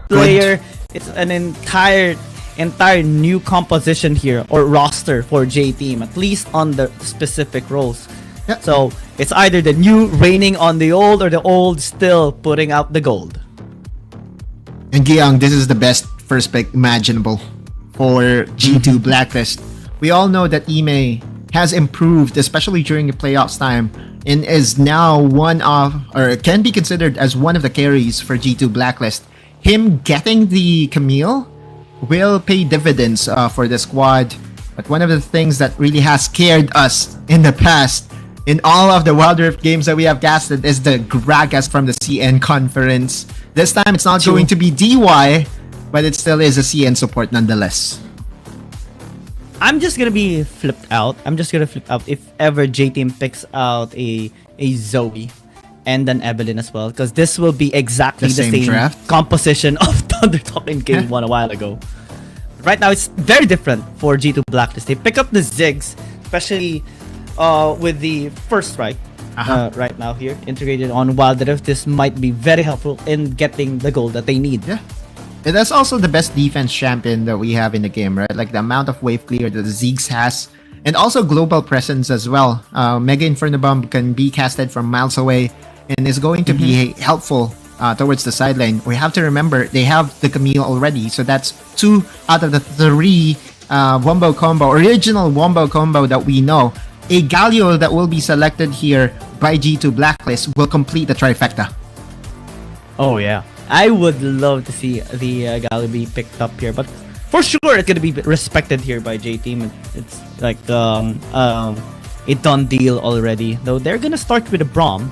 player. It's an entire new composition here, or roster for J Team, at least on the specific roles. Yeah. So it's either the new reigning on the old, or the old still putting out the gold. And Giyang, this is the best first pick imaginable for G2 Blacklist. We all know that Ime has improved, especially during the playoffs time, and is now one of, or can be considered as one of the carries for G2 Blacklist. Him getting the Camille will pay dividends for the squad. But one of the things that really has scared us in the past, in all of the Wild Rift games that we have casted, is the Gragas from the CN conference. This time it's not going to be DY, but it still is a CN support nonetheless. I'm just gonna be flipped out. If ever J Team picks out a Zoe and an Evelyn as well, because this will be exactly the same draft composition of Thunder Talk in game 1 a while ago. Right now it's very different for G2 Blacklist. They pick up the Ziggs, especially with the first strike right now here integrated on Wild Rift. This might be very helpful in getting the goal that they need. Yeah. And that's also the best defense champion that we have in the game, right? Like the amount of wave clear that the Ziggs has, and also global presence as well. Mega Inferno Bomb can be casted from miles away and is going to be helpful towards the sideline. We have to remember they have the Camille already, so that's 2 out of the 3 wombo combo, original wombo combo that we know. A Galio that will be selected here by G2 Blacklist will complete the trifecta. Oh yeah, I would love to see the Galio be picked up here, but for sure it's gonna be respected here by J Team. It's like a done deal already. Though they're gonna start with a Braum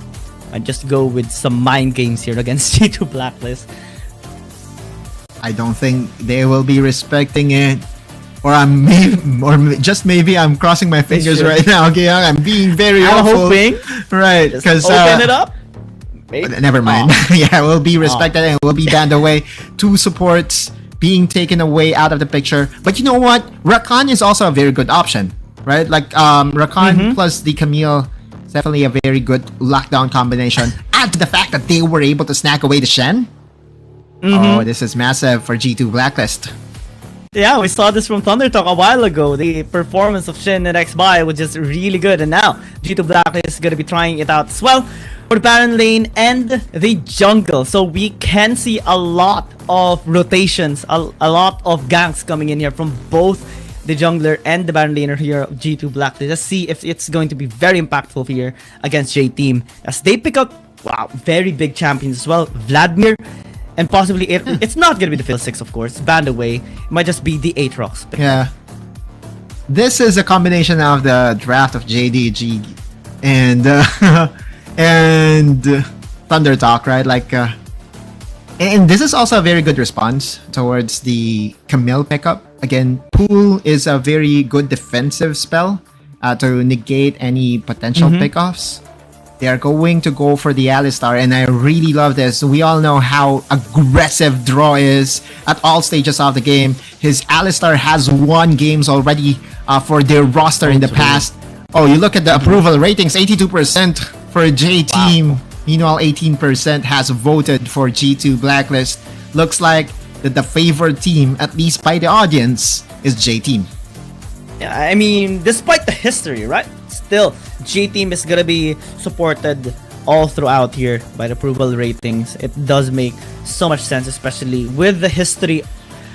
and just go with some mind games here against G2 Blacklist. I don't think they will be respecting it. Or just maybe I'm crossing my fingers right now. Okay, I'm being very hopeful. Hoping. Right, because open it up. Maybe. Never mind. Yeah, we'll be respected and we'll be banned away. 2 supports being taken away out of the picture. But you know what? Rakan is also a very good option, right? Like Rakan plus the Camille is definitely a very good lockdown combination. Add to the fact that they were able to snag away the Shen. Oh, this is massive for G2 Blacklist. Yeah, we saw this from Thunder Talk a while ago. The performance of Shen and X-Buy was just really good. And now, G2 Blacklist is going to be trying it out as well for the Baron lane and the jungle. So we can see a lot of rotations, a lot of ganks coming in here from both the jungler and the Baron laner here of G2 Blacklist. Let's see if it's going to be very impactful here against J Team, as they pick up, wow, very big champions as well. Vladimir. And possibly it's not going to be the 6, of course. Banned away. It might just be the Aatrox. Yeah. This is a combination of the draft of JDG and and Thunder Talk, right? Like, and this is also a very good response towards the Camille pickup. Again, Pool is a very good defensive spell to negate any potential pickoffs. They are going to go for the Alistar, and I really love this. We all know how aggressive Draw is at all stages of the game. His Alistar has won games already for their roster in the past. Oh, you look at the approval ratings, 82% for J Team. Wow. Meanwhile, 18% has voted for G2 Blacklist. Looks like the favored team, at least by the audience, is J Team. Yeah, I mean, despite the history, right? Still, J Team is gonna be supported all throughout here by the approval ratings. It does make so much sense, especially with the history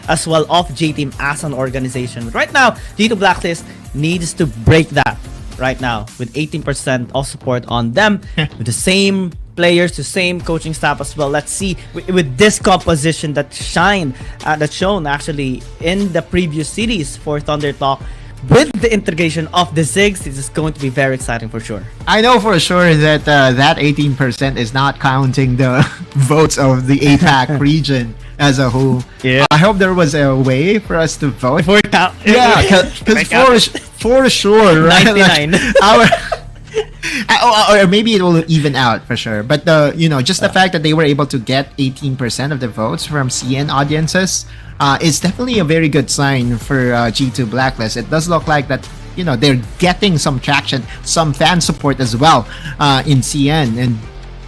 as well of J Team as an organization. Right now, G2 Blacklist needs to break that right now with 18% of support on them, with the same players, the same coaching staff as well. Let's see with this composition that that's shown actually in the previous series for Thunder Talk. With the integration of the Ziggs, this is going to be very exciting for sure. I know for sure that that 18% is not counting the votes of the APAC region as a whole. Yeah. I hope there was a way for us to vote. Before it count. Yeah, because for sure, right? 99. Or maybe it will even out for sure. But just the fact that they were able to get 18% of the votes from CN audiences is definitely a very good sign for G2 Blacklist. It does look like that they're getting some traction, some fan support as well in CN. And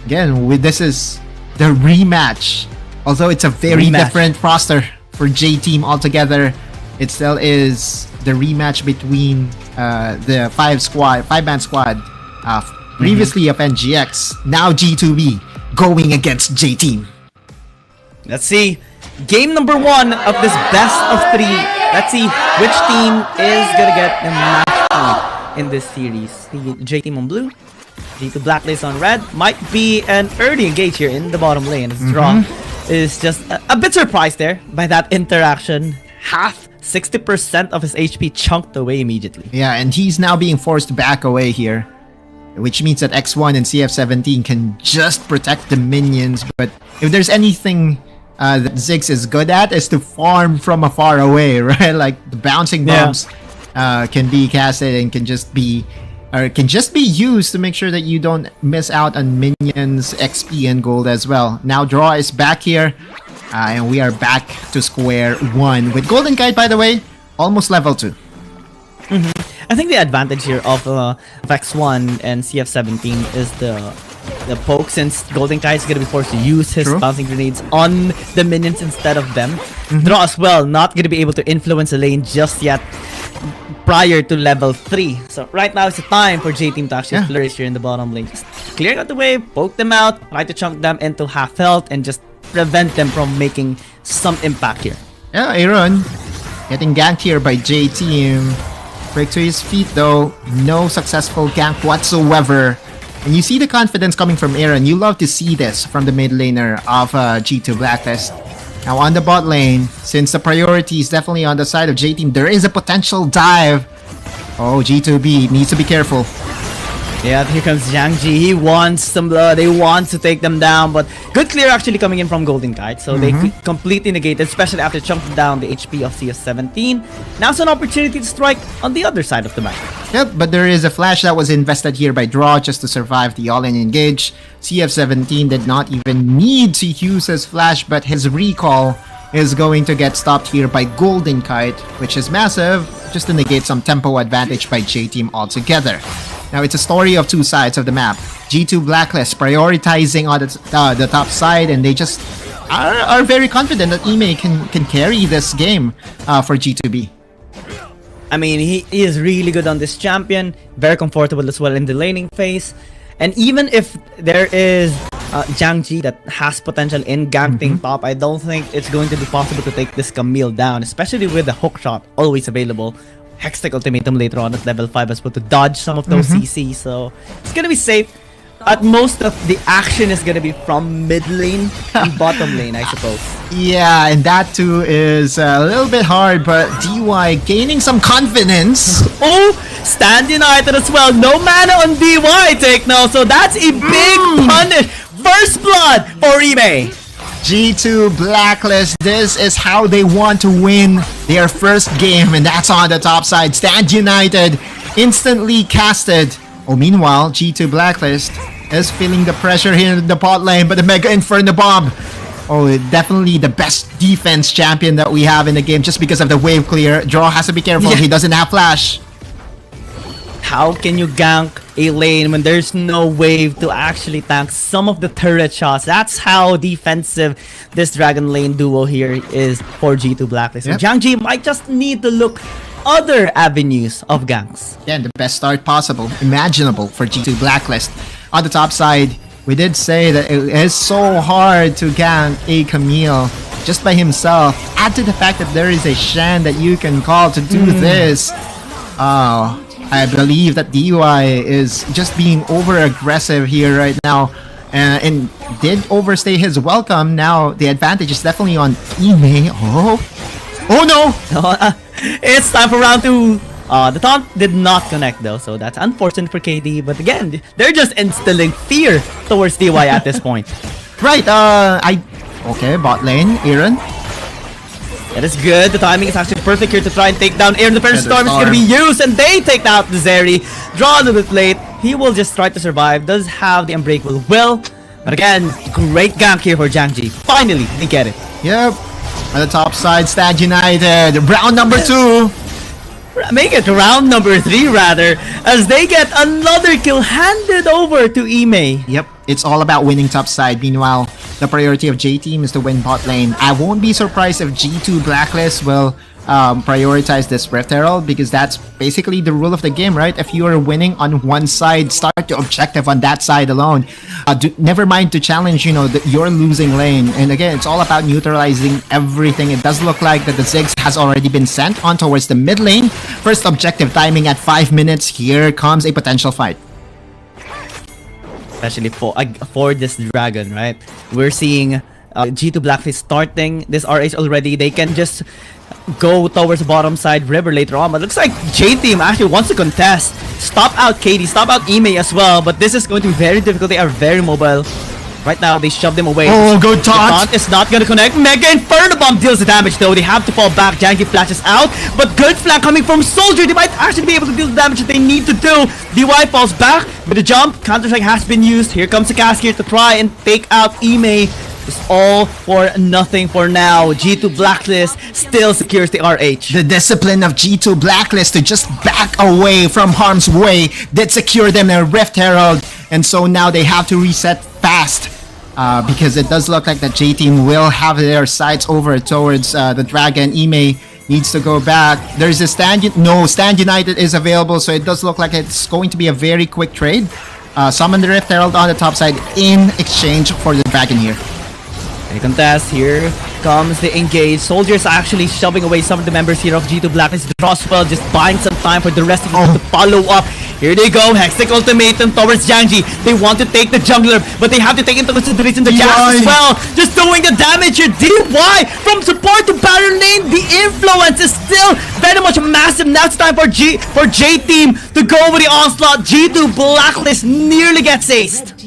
again, this is the rematch Although it's a very Rematch. different roster for J Team altogether, it still is the rematch between the five-man squad previously of NGX, now G2B, going against J Team. Let's see. Game number 1 of this best of 3. Let's see which team is gonna get the match point in this series. The J Team on blue, G2 Blacklist on red. Might be an early engage here in the bottom lane. As Draw is just a bit surprised there by that interaction. Half 60% of his HP chunked away immediately. Yeah, and he's now being forced to back away here, which means that X1 and CF17 can just protect the minions. But if there's anything that Ziggs is good at, is to farm from afar away, right? Like the bouncing bombs can be casted and can just be used to make sure that you don't miss out on minions, XP, and gold as well. Now Draw is back here, and we are back to square one with Golden Kite, by the way, almost level 2. I think the advantage here of X1 and CF17 is the poke, since Golden Kite is going to be forced to use his bouncing grenades on the minions instead of them. Draw as well, not going to be able to influence the lane just yet prior to level 3. So right now it's the time for J-Team to actually flourish here in the bottom lane. Just clear out the way, poke them out, try to chunk them into half health, and just prevent them from making some impact here. Yeah, Aaron getting ganked here by J-Team. Break to his feet though, no successful gank whatsoever. And you see the confidence coming from Aaron. You love to see this from the mid laner of G2 Blacklist. Now on the bot lane, since the priority is definitely on the side of J-Team, there is a potential dive. Oh, G2B needs to be careful. Yeah, here comes Zhang Ji. He wants some blood. He wants to take them down, but good clear actually coming in from Golden Kite. So they completely negated, especially after chunking down the HP of CS17. Now's an opportunity to strike on the other side of the map. Yep, but there is a flash that was invested here by Draw just to survive the all-in engage. CF17 did not even need to use his flash, but his recall is going to get stopped here by Golden Kite, which is massive, just to negate some tempo advantage by J-Team altogether. Now, it's a story of two sides of the map. G2 Blacklist prioritizing on the top side, and they just are very confident that Ime can carry this game for G2B. I mean, he is really good on this champion, very comfortable as well in the laning phase. And even if there is Zhang Ji that has potential in ganking top, I don't think it's going to be possible to take this Camille down, especially with the hook shot always available. Hextech Ultimatum later on at level 5 as well to dodge some of those CC, so it's gonna be safe. At most of the action is gonna be from mid lane and bottom lane, I suppose. Yeah, and that too is a little bit hard, but DY gaining some confidence. Oh, Stand United as well. No mana on DY take now, so that's a big punish. First blood for Ime. G2 Blacklist, this is how they want to win their first game, and that's on the top side. Stand United instantly casted. Oh, meanwhile, G2 Blacklist is feeling the pressure here in the bot lane, but the Mega Inferno Bomb. Oh, definitely the best defense champion that we have in the game just because of the wave clear. Draw has to be careful, he doesn't have flash. How can you gank a lane when there's no wave to actually tank some of the turret shots? That's how defensive this Dragon Lane duo here is for G2 Blacklist. So Zhang Ji might just need to look other avenues of ganks. Yeah, and the best start possible, imaginable for G2 Blacklist. On the top side, we did say that it is so hard to gank a Camille just by himself. Add to the fact that there is a Shan that you can call to do this. Oh, I believe that DY is just being over-aggressive here right now, and did overstay his welcome. Now the advantage is definitely on Ime. Oh no! It's time for round 2. The taunt did not connect though, so that's unfortunate for KD. But again, they're just instilling fear towards DY at this point. Right, okay, bot lane, Aaron. That is good. The timing is actually perfect here to try and take down Aaron. The Feather Storm is going to be used, and they take out the Zeri. Draw a little bit late. He will just try to survive. Does have the Unbreakable Will. But again, great gank here for Zhang Ji. Finally, they get it. Yep. On the top side, Stand United. Round number 2. Make it round number 3 rather, as they get another kill handed over to Ime. Yep, it's all about winning top side. Meanwhile, the priority of J Team is to win bot lane. I won't be surprised if G2 Blacklist will prioritize this Rift Herald, because that's basically the rule of the game, right? If you are winning on one side, start your objective on that side alone. Never mind to challenge, your losing lane. And again, it's all about neutralizing everything. It does look like that the Ziggs has already been sent on towards the mid lane. First objective timing at 5 minutes. Here comes a potential fight. Especially for this dragon, right? We're seeing G2 Blacklist starting this RH already. They can just go towards the bottom side river later on, but looks like J Team actually wants to contest. Stop out KD, stop out Ime as well, but this is going to be very difficult. They are very mobile. Right now, they shove them away. Oh, good taunt! The taunt is not gonna connect. Mega Inferno Bomb deals the damage though. They have to fall back. Janky flashes out, but good flank coming from Soldier. They might actually be able to deal the damage that they need to do. DY falls back with a jump. Counter-strike has been used. Here comes the Cascade to try and take out Ime. It's all for nothing for now. G2 Blacklist still secures the RH. The discipline of G2 Blacklist to just back away from harm's way did secure them a Rift Herald, and so now they have to reset fast, because it does look like the J Team will have their sights over towards the Dragon. Ime needs to go back. There's a Stand United is available, so it does look like it's going to be a very quick trade. Summon the Rift Herald on the top side in exchange for the Dragon here. A contest. Here comes the engage. Soldiers actually shoving away some of the members here of G2 Blacklist. Drosswell just buying some time for the rest of them to follow up. Here they go. Hextech ultimatum towards Jiangji. They want to take the jungler, but they have to take into consideration the Jax as well. Just doing the damage here. DY from support to Baron lane. The influence is still very much massive. Now it's time for J Team to go with the onslaught. G2 Blacklist nearly gets aced.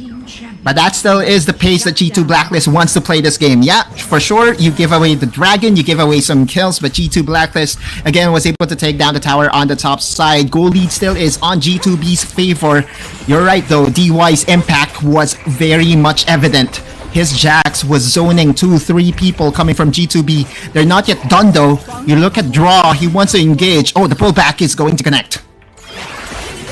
But that still is the pace that G2 Blacklist wants to play this game. Yeah, for sure, you give away the Dragon, you give away some kills, but G2 Blacklist, again, was able to take down the tower on the top side. Goal lead still is on G2B's favor. You're right, though. DY's impact was very much evident. His Jax was zoning 2-3 people coming from G2B. They're not yet done, though. You look at Draw, he wants to engage. Oh, the pullback is going to connect.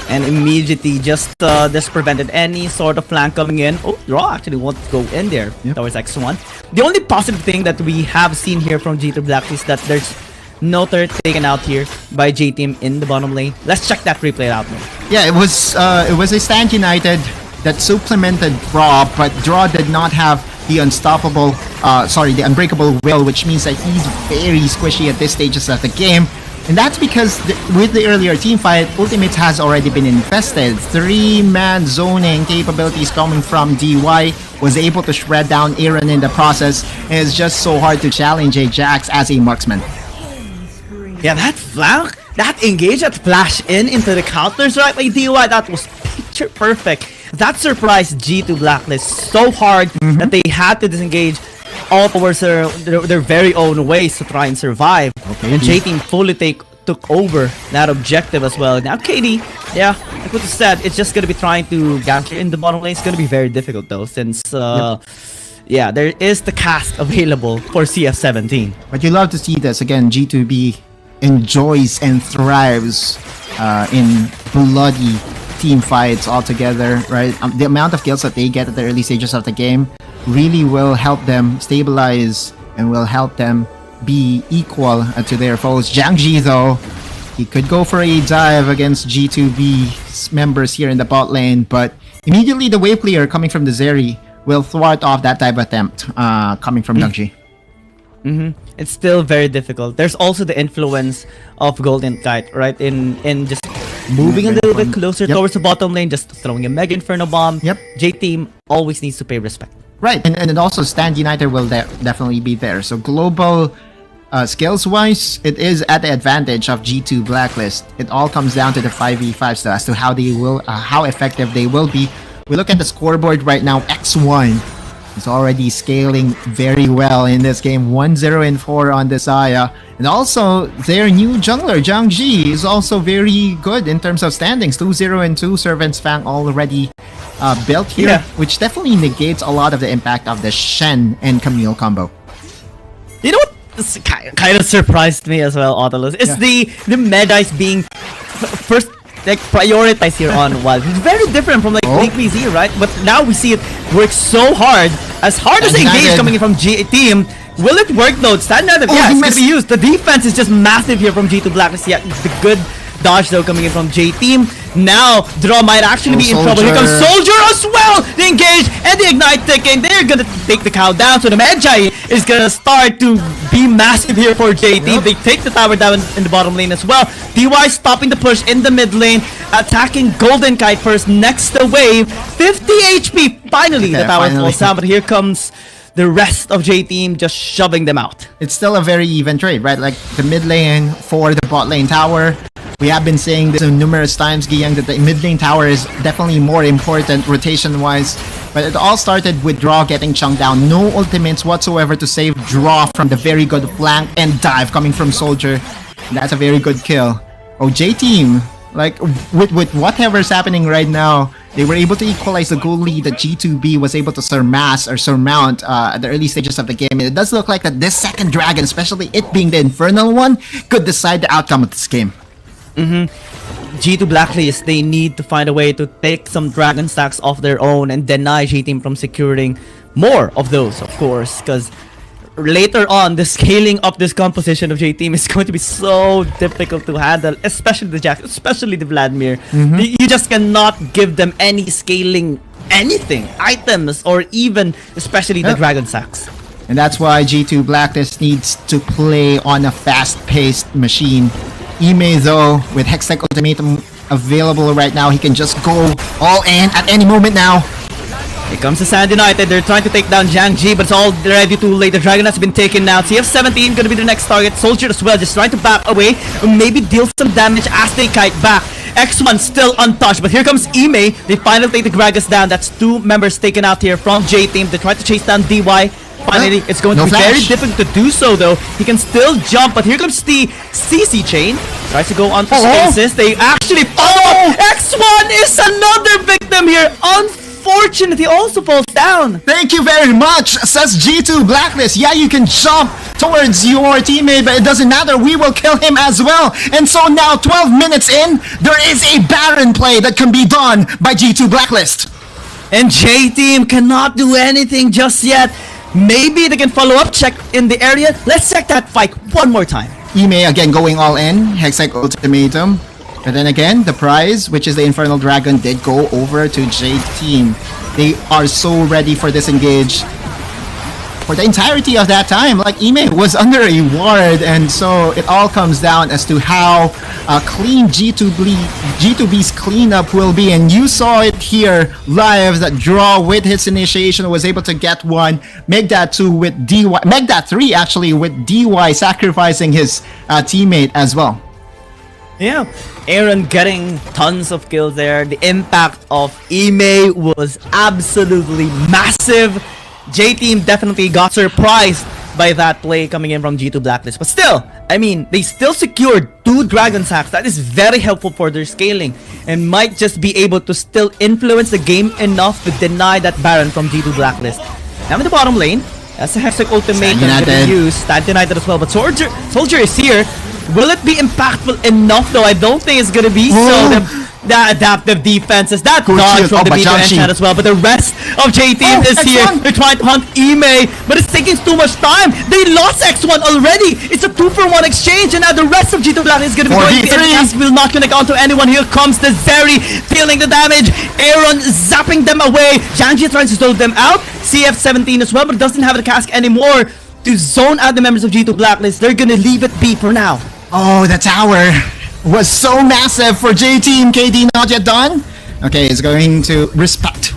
And immediately just prevented any sort of flank coming in. Oh, Raw actually wants to go in there towards X1. The only positive thing that we have seen here from G2 Black is that there's no turret taken out here by J Team in the bottom lane. Let's check that replay out now. Yeah, it was a Stand United that supplemented Draw, but Draw did not have the the unbreakable will, which means that he's very squishy at this stages of the game. And that's because with the earlier team fight, Ultimates has already been invested. 3-man zoning capabilities coming from DY was able to shred down Aaron in the process. And it's just so hard to challenge a Jax as a marksman. Yeah, that flank, that engage, that flash into the counters right by DY, that was picture perfect. That surprised G2 Blacklist so hard that they had to disengage all towards their very own ways to try and survive. Okay, and J Team fully took over that objective as well. Now KD, yeah, like what you said, it's just gonna be trying to gank in the bottom lane. It's gonna be very difficult though, since yeah, there is the cast available for CF17. But you love to see this again. G2B enjoys and thrives in bloody team fights altogether, right? The amount of kills that they get at the early stages of the game really will help them stabilize and will help them be equal to their foes. Jiangji, though, he could go for a dive against G2B members here in the bot lane, but immediately the wave clear coming from the Zeri will thwart off that dive attempt coming from Jiangji. It's still very difficult. There's also the influence of Golden Kite, right? In just moving a little bit closer towards the bottom lane, just throwing a Mega Inferno Bomb. J Team always needs to pay respect. Right, and also Stand United will definitely be there. So global skills-wise, it is at the advantage of G2 Blacklist. It all comes down to the 5v5 so as to how they will, how effective they will be. We look at the scoreboard right now. X1 is already scaling very well in this game. 1-0-4 on this Aya. And also, their new jungler, Jiang Ji, is also very good in terms of standings. 2-0-2, Servant's Fang already built here, which definitely negates a lot of the impact of the Shen and Camille combo. You know what? This kind of surprised me as well, Autolus. It's the Medice being first like prioritize here on Wild. It's very different from like League BZ, right? But now we see it work so hard as they engage coming in from G Team. Will it work though? Standard, yeah, it's gonna be used. The defense is just massive here from G2 Blacklist. Yeah, the good dodge though coming in from J Team. Now Draw might actually be in trouble. Here comes Soldier as well. They engage and the ignite ticking. They're gonna take the cow down. So the Magi is gonna start to be massive here for J Team. They take the tower down in the bottom lane as well. DY stopping the push in the mid lane, attacking Golden Kite first next to Wave. 50 HP. Finally, the tower falls down. But here comes the rest of J Team just shoving them out. It's still a very even trade, right? Like the mid lane for the bot lane tower. We have been saying this numerous times, Giyang, that the mid lane tower is definitely more important rotation-wise. But it all started with Draw getting chunked down. No ultimates whatsoever to save Draw from the very good flank and dive coming from Soldier. That's a very good kill. Oh, J Team, like with whatever's happening right now, they were able to equalize the goal lead that G2B was able to surmount at the early stages of the game. And it does look like that this second dragon, especially it being the Infernal one, could decide the outcome of this game. G2 Blacklist, they need to find a way to take some dragon stacks off their own and deny J-Team from securing more of those, of course, because later on, the scaling up this composition of J-Team is going to be so difficult to handle, especially the Jack, especially the Vladimir. You just cannot give them any scaling, anything, items, or even, especially the dragon stacks. And that's why G2 Blacklist needs to play on a fast-paced machine. Ime though, with Hextech Ultimatum available right now, he can just go all in at any moment now. Here comes the Sand United. They're trying to take down Zhang Ji, but it's already too late. The Dragon has been taken now. CF17 gonna be the next target. Soldier as well, just trying to back away and maybe deal some damage as they kite back. X1 still untouched, but here comes Ime. They finally take the Gragas down. That's 2 members taken out here from J-Team. They try to chase down DY. Finally, it's going to be very difficult to do so though. He can still jump, but here comes the CC chain. Tries to go on for spaces. They actually follow. X1 is another victim here. Unfortunately, he also falls down. Thank you very much, says G2 Blacklist. Yeah, you can jump towards your teammate, but it doesn't matter. We will kill him as well. And so now, 12 minutes in, there is a Baron play that can be done by G2 Blacklist. And J-Team cannot do anything just yet. Maybe they can follow up, check in the area. Let's check that fight one more time. Ime again going all in, Hextech Ultimatum. But then again, the prize, which is the Infernal Dragon, did go over to J-Team. They are so ready for this engage. For the entirety of that time, like Ime was under a ward, and so it all comes down as to how clean G2B's cleanup will be. And you saw it here live, that Draw with his initiation was able to get one, make that 2 with DY, make that 3 actually with DY sacrificing his teammate as well. Yeah, Aaron getting tons of kills there. The impact of Ime was absolutely massive. J-Team definitely got surprised by that play coming in from G2 Blacklist. But still, I mean, they still secured 2 Dragon Sacks. That is very helpful for their scaling and might just be able to still influence the game enough to deny that Baron from G2 Blacklist. Now in the bottom lane, that's a Hextech Ultimate that's going to be used. Stand United as well, but Soldier is here. Will it be impactful enough though? I don't think it's going to be so. The adaptive defenses, that dodge from the B2 enchant as well, but the rest of J-Team is X1 here. They're trying to hunt Ime, but it's taking too much time. They lost X1 already. It's a 2-for-1 exchange, and now the rest of G2 Black is going to be going to the will not connect onto anyone. Here comes the Zeri, dealing the damage. Aaron zapping them away. Janji trying to slow them out. CF17 as well, but doesn't have the cask anymore to zone out the members of G2 Blacklist. They're going to leave it be for now. Oh, the tower was so massive for J-Team. KD not yet done. Okay, it's going to respect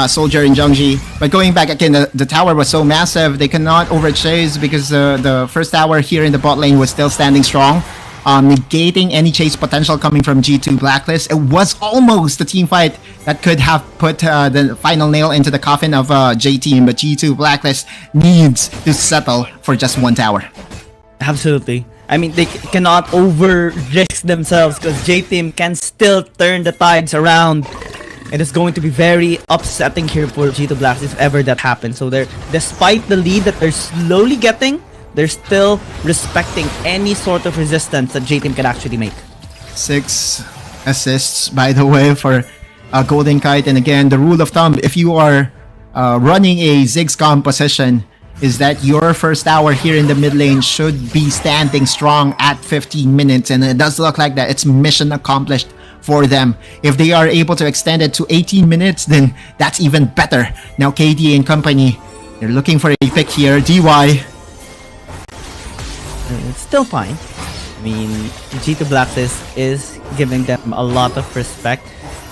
Soldier and Zhangji. But going back again, the tower was so massive, they cannot overchase because the first tower here in the bot lane was still standing strong, negating any chase potential coming from G2 Blacklist. It was almost a team fight that could have put the final nail into the coffin of J-Team, but G2 Blacklist needs to settle for just 1 tower. Absolutely. I mean, they cannot over-risk themselves because J-Team can still turn the tides around. And it's going to be very upsetting here for G2 Blacks if ever that happens. So they're, despite the lead that they're slowly getting, they're still respecting any sort of resistance that J-Team can actually make. 6 assists, by the way, for Golden Kite. And again, the rule of thumb, if you are running a Ziggs composition, is that your first tower here in the mid lane should be standing strong at 15 minutes. And it does look like that. It's mission accomplished for them. If they are able to extend it to 18 minutes, then that's even better. Now KD and company, they're looking for a pick here. DY. It's still fine. I mean, G2 Blacklist is giving them a lot of respect.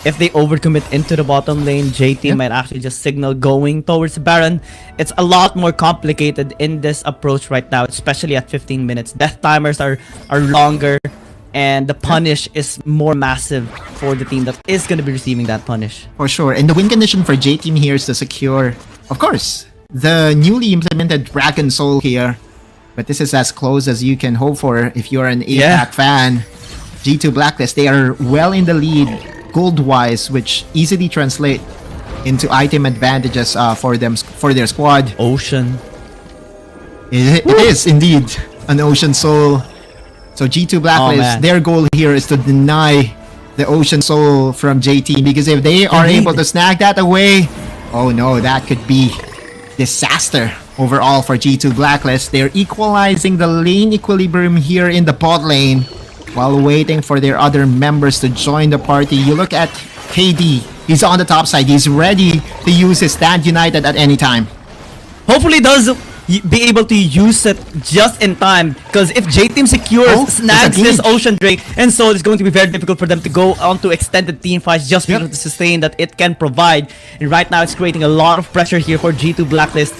If they overcommit into the bottom lane, JT might actually just signal going towards Baron. It's a lot more complicated in this approach right now, especially at 15 minutes. Death timers are longer, and the punish is more massive for the team that is going to be receiving that punish. For sure. And the win condition for J-Team here is to secure, of course, the newly implemented Dragon Soul here. But this is as close as you can hope for if you're an APAC fan. G2 Blacklist, they are well in the lead gold-wise, which easily translate into item advantages for their squad. Ocean. It is indeed an Ocean Soul. So G2 Blacklist, their goal here is to deny the Ocean Soul from JT, because if they are able to snag that away, oh no, that could be disaster overall for G2 Blacklist. They're equalizing the lane equilibrium here in the bot lane while waiting for their other members to join the party. You look at KD, he's on the top side. He's ready to use his Stand United at any time. Hopefully does be able to use it just in time, because if J-Team secures, snags this Ocean Drake, and so it's going to be very difficult for them to go on to extended team fights just because of the sustain that it can provide. And right now it's creating a lot of pressure here for G2 Blacklist.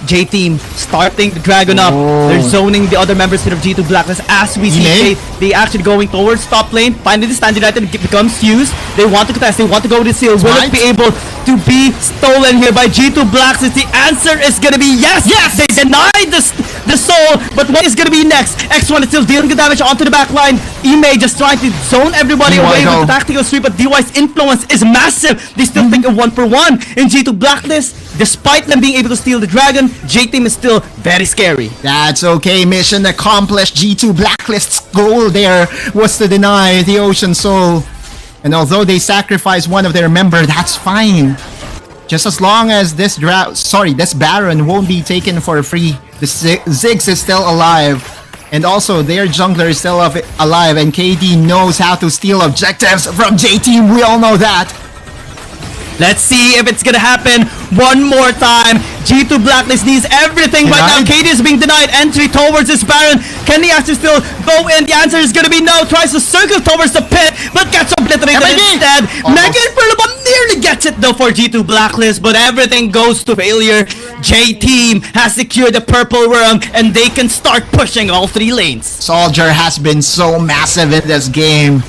J-Team starting the Dragon up. They're zoning the other members here of G2 Blacklist as we see they actually going towards top lane. Finally the Stand United becomes fused. They want to contest, they want to go to seal. Will it be able to be stolen here by G2 Blacklist? The answer is gonna be yes! Yes! They denied the soul, but what is gonna be next? X1 is still dealing the damage onto the back line. Ime just trying to zone everybody away with the tactical sweep, but DY's influence is massive. They still think of 1-for-1 in G2 Blacklist. Despite them being able to steal the Dragon, J-Team is still very scary. That's okay, mission accomplished. G2 Blacklist's goal there was to deny the Ocean Soul. And although they sacrificed one of their members, that's fine. Just as long as this Baron won't be taken for free. The Ziggs is still alive. And also, their jungler is still alive. And KD knows how to steal objectives from J-Team. We all know that. Let's see if it's gonna happen one more time. G2 Blacklist needs everything right now. KD is being denied entry towards this Baron. Can he actually still go in? The answer is gonna be no. Tries to circle towards the pit, but gets obliterated instead. Mega Infernal nearly gets it though for G2 Blacklist, but everything goes to failure. J-Team has secured the purple worm, and they can start pushing all three lanes. Soldier has been so massive in this game.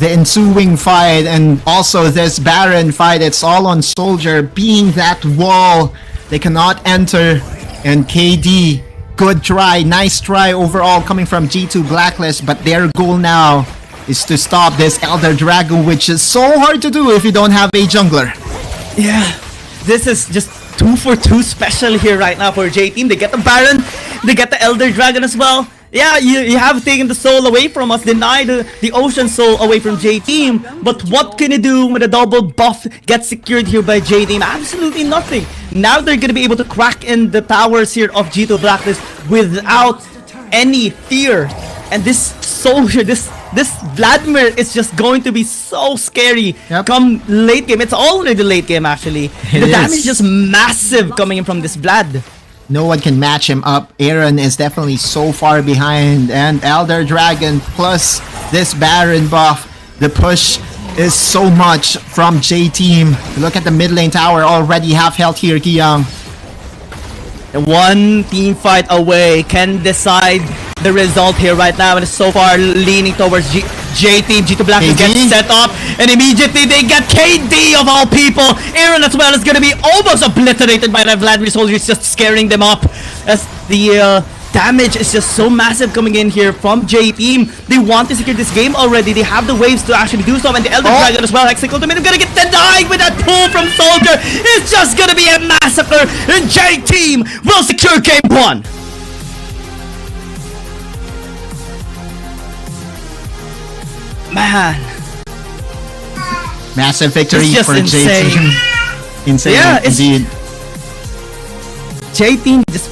The ensuing fight and also this Baron fight, it's all on Soldier being that wall. They cannot enter. And KD, good try, nice try overall coming from G2 Blacklist, but their goal now is to stop this Elder Dragon, which is so hard to do if you don't have a jungler. Yeah, this is just 2-for-2 special here right now for J-Team. They get the Baron, they get the Elder Dragon as well. Yeah, you have taken the soul away from us, denied the Ocean Soul away from J-Team, but what can you do when a double buff gets secured here by J-Team? Absolutely nothing. Now they're gonna be able to crack in the towers here of G2 Blacklist without any fear. And this Soldier, this Vladimir is just going to be so scary come late game. It's already late game actually. The damage is just massive coming in from this Vlad. No one can match him up. Aaron is definitely so far behind. And Elder Dragon plus this Baron buff. The push is so much from J-Team. Look at the mid lane tower, already half health here, Kiyang. One team fight away can decide the result here right now, and it's so far leaning towards J-Team. G2 Blacklist gets set up, and immediately they get KD of all people. Aaron as well is going to be almost obliterated by that Vladimir Soldier. It's just scaring them up as the damage is just so massive coming in here from J-Team. They want to secure this game already. They have the waves to actually do so, and the Elder Dragon as well. Hexacle to mid, gonna get denied with that pull from Soldier. It's just gonna be a massacre, and J-Team will secure game 1. Man, Massive victory It's just for insane. J Team. Insane, Yeah, indeed. J Team just